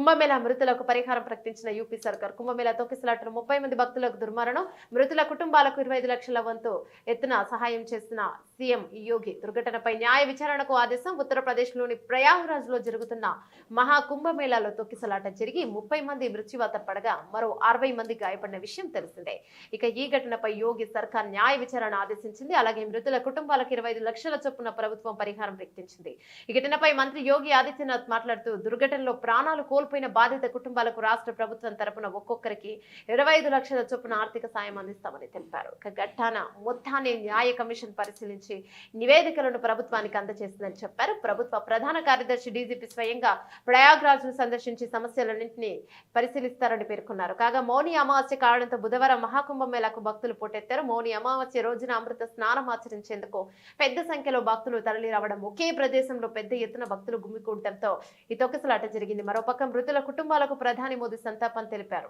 కుంభమేళా మృతులకు పరిహారం ప్రకటించిన యూపీ సర్కార్. కుంభమేళా తొక్కిసలాటలో 30 మంది భక్తులకు దుర్మరణం. మృతుల కుటుంబాలకు 25 లక్షల వంతు ఎత్తున సహాయం చేసిన సీఎం యోగి. దుర్ఘటనపై న్యాయ విచారణకు ఆదేశం. ఉత్తరప్రదేశ్లోని ప్రయాగ్రాజ్ లో జరుగుతున్న మహా కుంభమేళాలో తొక్కిసలాట జరిగి 30 మంది మృత్యువాత పడగా మరో 60 మంది గాయపడిన విషయం తెలిసిందే. ఇక ఈ ఘటనపై యోగి సర్కార్ న్యాయ విచారణ ఆదేశించింది. అలాగే మృతుల కుటుంబాలకు 25 లక్షల చొప్పున ప్రభుత్వం పరిహారం ప్రకటించింది. ఈ ఘటనపై మంత్రి యోగి ఆదిత్యనాథ్ మాట్లాడుతూ దుర్ఘటనలో ప్రాణాలు కోల్పోయిన బాధిత కుటుంబాలకు రాష్ట్ర ప్రభుత్వం తరపున ఒక్కొక్కరికి 25 లక్షల చొప్పున ఆర్థిక సాయం అందిస్తామని తెలిపారు. ఘటన మొత్తాన్ని న్యాయ కమిషన్ పరిశీలించి నివేదికలను ప్రభుత్వానికి అందజేసిందని చెప్పారు. ప్రభుత్వ ప్రధాన కార్యదర్శి డీజీపీ స్వయంగా ప్రయాగ్రాజ్ ను సందర్శించి సమస్యలన్నింటినీ పరిశీలిస్తారని పేర్కొన్నారు. కాగా మౌని అమావాస్య కావడంతో బుధవారం మహాకుంభమేళాకు భక్తులు పోటెత్తారు. మౌని అమావాస్య రోజున అమృత స్నానం ఆచరించేందుకు పెద్ద సంఖ్యలో భక్తులు తరలి రావడం, ఒకే ప్రదేశంలో పెద్ద ఎత్తున భక్తులు గుమికూడటంతో ఈ తొక్కిసలాట జరిగింది. మరోపక్క మృతుల కుటుంబాలకు ప్రధాని మోదీ సంతాపం తెలిపారు.